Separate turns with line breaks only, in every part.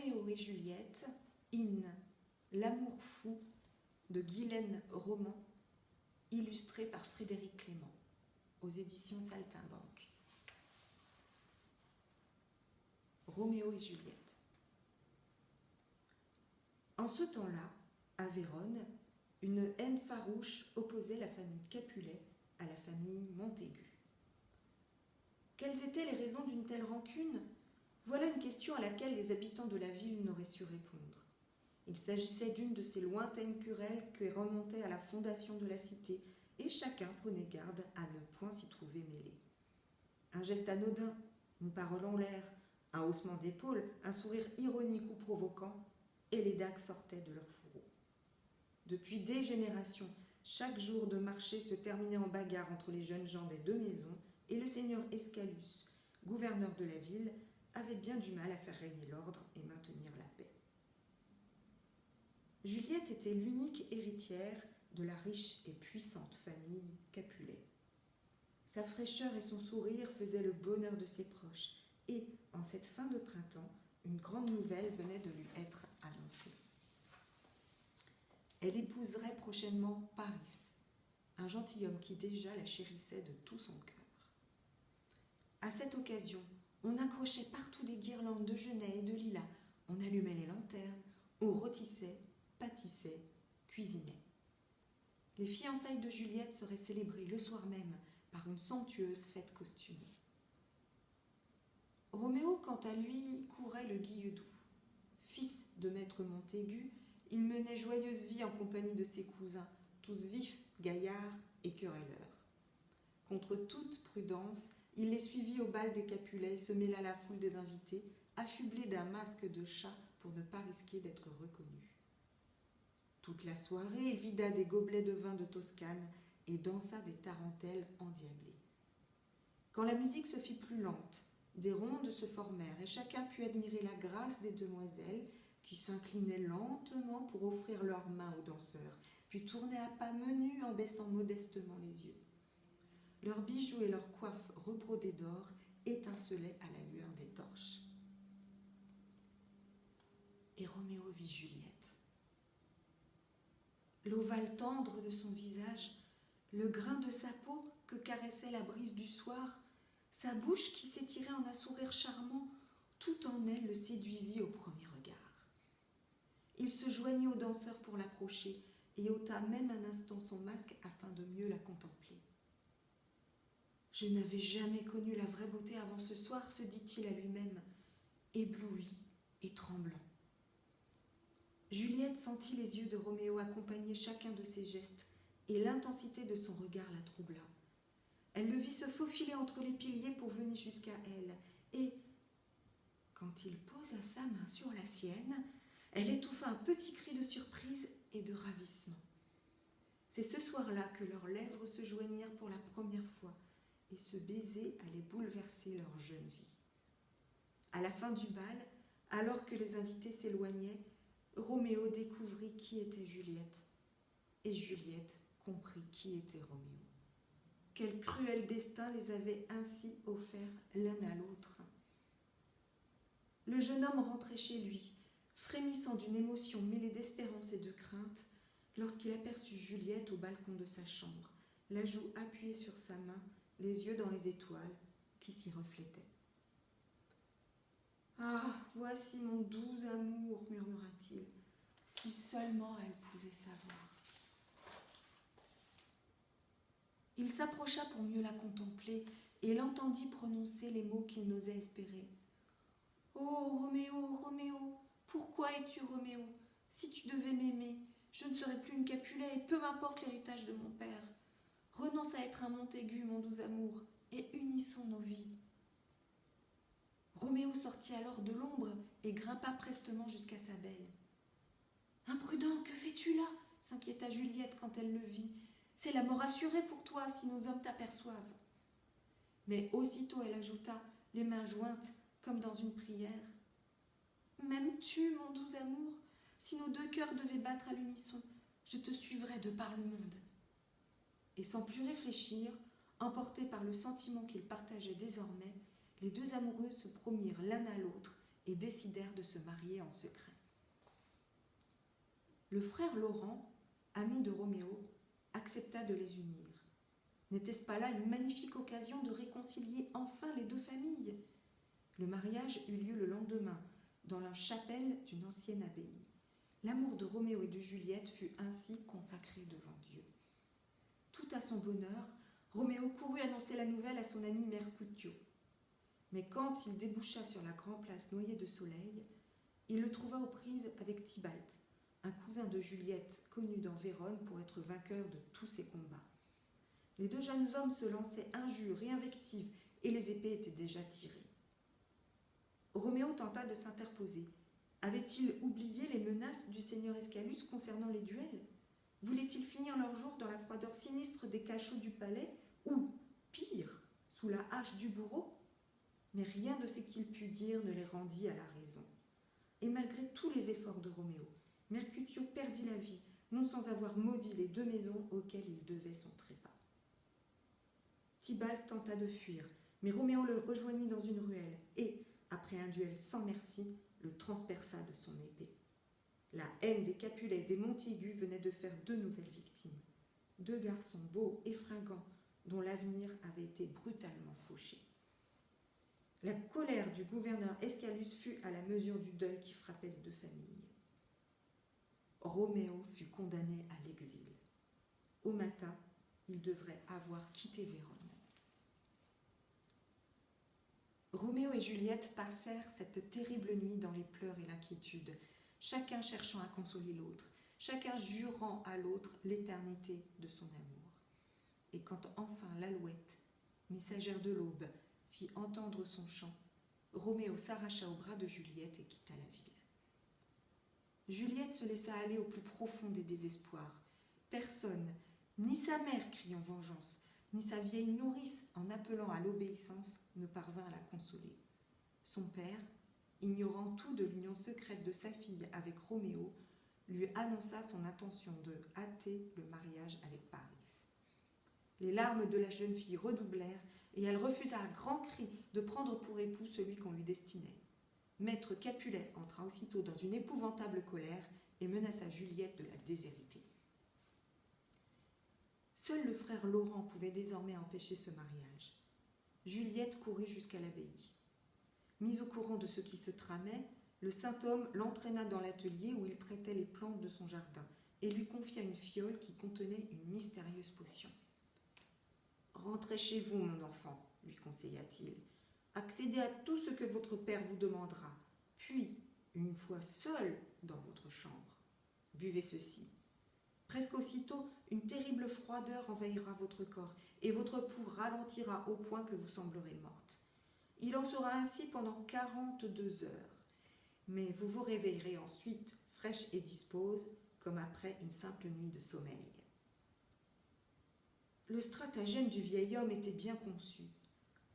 Roméo et Juliette, in L'amour fou de Guylaine Roman, illustré par Frédéric Clément, aux éditions Saltimbanque. Roméo et Juliette. En ce temps-là, à Vérone, une haine farouche opposait la famille Capulet à la famille Montaigu. Quelles étaient les raisons d'une telle rancune ? Voilà une question à laquelle les habitants de la ville n'auraient su répondre. Il s'agissait d'une de ces lointaines querelles qui remontaient à la fondation de la cité, et chacun prenait garde à ne point s'y trouver mêlé. Un geste anodin, une parole en l'air, un haussement d'épaule, un sourire ironique ou provoquant, et les dagues sortaient de leurs fourreaux. Depuis des générations, chaque jour de marché se terminait en bagarre entre les jeunes gens des deux maisons, et le seigneur Escalus, gouverneur de la ville, avait bien du mal à faire régner l'ordre et maintenir la paix. Juliette était l'unique héritière de la riche et puissante famille Capulet. Sa fraîcheur et son sourire faisaient le bonheur de ses proches, et, en cette fin de printemps, une grande nouvelle venait de lui être annoncée. Elle épouserait prochainement Paris, un gentilhomme qui déjà la chérissait de tout son cœur. À cette occasion, on accrochait partout des guirlandes de genêts et de lilas, on allumait les lanternes, on rôtissait, pâtissait, cuisinait. Les fiançailles de Juliette seraient célébrées le soir même par une somptueuse fête costumée. Roméo, quant à lui, courait le Guilledoux. Fils de maître Montaigu, il menait joyeuse vie en compagnie de ses cousins, tous vifs, gaillards et querelleurs. Contre toute prudence, il les suivit au bal des Capulets et se mêla à la foule des invités, affublé d'un masque de chat pour ne pas risquer d'être reconnu. Toute la soirée, il vida des gobelets de vin de Toscane et dansa des tarentelles endiablées. Quand la musique se fit plus lente, des rondes se formèrent et chacun put admirer la grâce des demoiselles qui s'inclinaient lentement pour offrir leurs mains aux danseurs, puis tournaient à pas menus en baissant modestement les yeux. Leurs bijoux et leurs coiffes rebrodées d'or étincelaient à la lueur des torches. Et Roméo vit Juliette. L'ovale tendre de son visage, le grain de sa peau que caressait la brise du soir, sa bouche qui s'étirait en un sourire charmant, tout en elle le séduisit au premier regard. Il se joignit aux danseurs pour l'approcher et ôta même un instant son masque afin de mieux la contempler. « Je n'avais jamais connu la vraie beauté avant ce soir, se dit-il à lui-même, ébloui et tremblant. » Juliette sentit les yeux de Roméo accompagner chacun de ses gestes, et l'intensité de son regard la troubla. Elle le vit se faufiler entre les piliers pour venir jusqu'à elle, et, quand il posa sa main sur la sienne, elle étouffa un petit cri de surprise et de ravissement. C'est ce soir-là que leurs lèvres se joignirent pour la première fois, et ce baiser allait bouleverser leur jeune vie. À la fin du bal, alors que les invités s'éloignaient, Roméo découvrit qui était Juliette, et Juliette comprit qui était Roméo. Quel cruel destin les avait ainsi offerts l'un à l'autre. Le jeune homme rentrait chez lui, frémissant d'une émotion mêlée d'espérance et de crainte, lorsqu'il aperçut Juliette au balcon de sa chambre, la joue appuyée sur sa main, les yeux dans les étoiles qui s'y reflétaient. « Ah, voici mon doux amour, murmura-t-il, si seulement elle pouvait savoir. » Il s'approcha pour mieux la contempler et l'entendit prononcer les mots qu'il n'osait espérer. « Oh, Roméo, Roméo, pourquoi es-tu Roméo? Si tu devais m'aimer, je ne serais plus une Capulet et peu m'importe l'héritage de mon père. Renonce à être un Montaigu, mon doux amour, et unissons nos vies. » Roméo sortit alors de l'ombre et grimpa prestement jusqu'à sa belle. « Imprudent, que fais-tu là ?» s'inquiéta Juliette quand elle le vit. « C'est la mort assurée pour toi si nos hommes t'aperçoivent. » Mais aussitôt elle ajouta, les mains jointes comme dans une prière. « M'aimes-tu, mon doux amour? Si nos deux cœurs devaient battre à l'unisson, je te suivrais de par le monde. » Et sans plus réfléchir, emportés par le sentiment qu'ils partageaient désormais, les deux amoureux se promirent l'un à l'autre et décidèrent de se marier en secret. Le frère Laurent, ami de Roméo, accepta de les unir. N'était-ce pas là une magnifique occasion de réconcilier enfin les deux familles ? Le mariage eut lieu le lendemain, dans la chapelle d'une ancienne abbaye. L'amour de Roméo et de Juliette fut ainsi consacré devant Dieu. Tout à son bonheur, Roméo courut annoncer la nouvelle à son ami Mercutio. Mais quand il déboucha sur la grande place noyée de soleil, il le trouva aux prises avec Tybalt, un cousin de Juliette connu dans Vérone pour être vainqueur de tous ses combats. Les deux jeunes hommes se lançaient injures et invectives, et les épées étaient déjà tirées. Roméo tenta de s'interposer. Avait-il oublié les menaces du seigneur Escalus concernant les duels ? Voulait-il finir leur jour dans la froideur sinistre des cachots du palais, ou, pire, sous la hache du bourreau ? Mais rien de ce qu'il put dire ne les rendit à la raison. Et malgré tous les efforts de Roméo, Mercutio perdit la vie, non sans avoir maudit les deux maisons auxquelles il devait son trépas. Tybalt tenta de fuir, mais Roméo le rejoignit dans une ruelle et, après un duel sans merci, le transperça de son épée. La haine des Capulets et des Montaigu venait de faire deux nouvelles victimes. Deux garçons beaux et fringants, dont l'avenir avait été brutalement fauché. La colère du gouverneur Escalus fut à la mesure du deuil qui frappait les deux familles. Roméo fut condamné à l'exil. Au matin, il devrait avoir quitté Vérone. Roméo et Juliette passèrent cette terrible nuit dans les pleurs et l'inquiétude, chacun cherchant à consoler l'autre, chacun jurant à l'autre l'éternité de son amour. Et quand enfin l'alouette, messagère de l'aube, fit entendre son chant, Roméo s'arracha au bras de Juliette et quitta la ville. Juliette se laissa aller au plus profond des désespoirs. Personne, ni sa mère criant vengeance, ni sa vieille nourrice en appelant à l'obéissance, ne parvint à la consoler. Son père, ignorant tout de l'union secrète de sa fille avec Roméo, lui annonça son intention de hâter le mariage avec Paris. Les larmes de la jeune fille redoublèrent et elle refusa à grands cris de prendre pour époux celui qu'on lui destinait. Maître Capulet entra aussitôt dans une épouvantable colère et menaça Juliette de la déshériter. Seul le frère Laurent pouvait désormais empêcher ce mariage. Juliette courut jusqu'à l'abbaye. Mis au courant de ce qui se tramait, le saint homme l'entraîna dans l'atelier où il traitait les plantes de son jardin et lui confia une fiole qui contenait une mystérieuse potion. « Rentrez chez vous, mon enfant, lui conseilla-t-il. Accédez à tout ce que votre père vous demandera. Puis, une fois seul dans votre chambre, buvez ceci. Presque aussitôt, une terrible froideur envahira votre corps et votre pouls ralentira au point que vous semblerez morte. Il en sera ainsi pendant 42 heures. Mais vous vous réveillerez ensuite, fraîche et dispose, comme après une simple nuit de sommeil. » Le stratagème du vieil homme était bien conçu.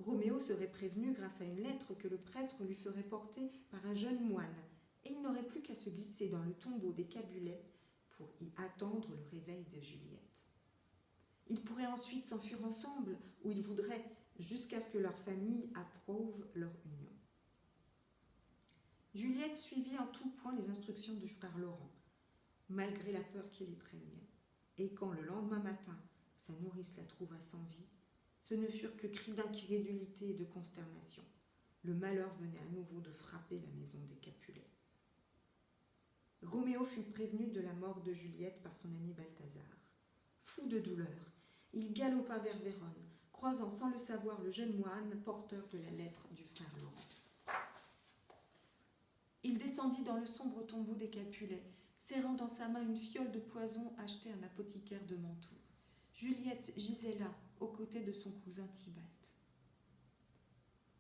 Roméo serait prévenu grâce à une lettre que le prêtre lui ferait porter par un jeune moine, et il n'aurait plus qu'à se glisser dans le tombeau des Capulets pour y attendre le réveil de Juliette. Ils pourraient ensuite s'enfuir ensemble, où ils voudraient, jusqu'à ce que leur famille approuve leur union. Juliette suivit en tout point les instructions du frère Laurent, malgré la peur qui l'étreignait, et quand le lendemain matin, sa nourrice la trouva sans vie, ce ne furent que cris d'incrédulité et de consternation. Le malheur venait à nouveau de frapper la maison des Capulets. Roméo fut prévenu de la mort de Juliette par son ami Balthazar. Fou de douleur, il galopa vers Vérone, croisant sans le savoir le jeune moine porteur de la lettre du frère Laurent. Il descendit dans le sombre tombeau des Capulets, serrant dans sa main une fiole de poison achetée à un apothicaire de Mantoue. Juliette gisait là, aux côtés de son cousin Tybalt.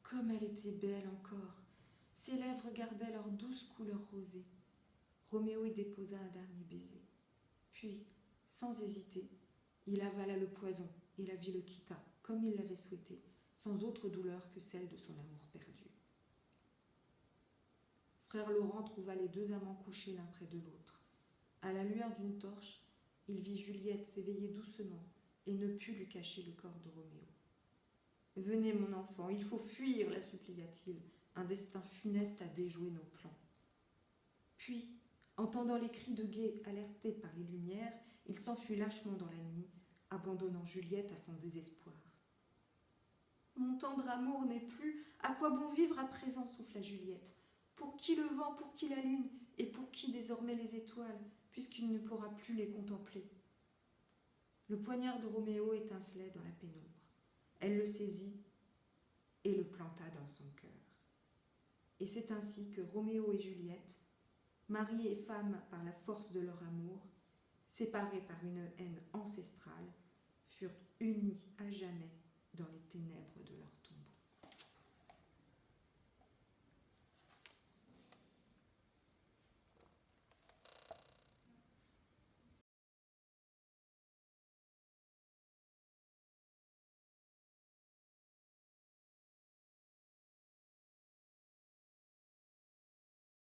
Comme elle était belle encore, ses lèvres gardaient leur douce couleur rosée. Roméo y déposa un dernier baiser. Puis, sans hésiter, il avala le poison et la vie le quitta, comme il l'avait souhaité, sans autre douleur que celle de son amour perdu. Frère Laurent trouva les deux amants couchés l'un près de l'autre. À la lueur d'une torche, il vit Juliette s'éveiller doucement et ne put lui cacher le corps de Roméo. « Venez, mon enfant, il faut fuir, la supplia-t-il. un destin funeste a déjoué nos plans. Puis, entendant les cris de guet alertés par les lumières, il s'enfuit lâchement dans la nuit, abandonnant Juliette à son désespoir. « Mon tendre amour n'est plus, à quoi bon vivre à présent ?» souffla Juliette. « Pour qui le vent, pour qui la lune, et pour qui désormais les étoiles, puisqu'il ne pourra plus les contempler ?» Le poignard de Roméo étincelait dans la pénombre. Elle le saisit et le planta dans son cœur. Et c'est ainsi que Roméo et Juliette, mari et femme par la force de leur amour, séparés par une haine ancestrale, furent unis à jamais dans les ténèbres de leur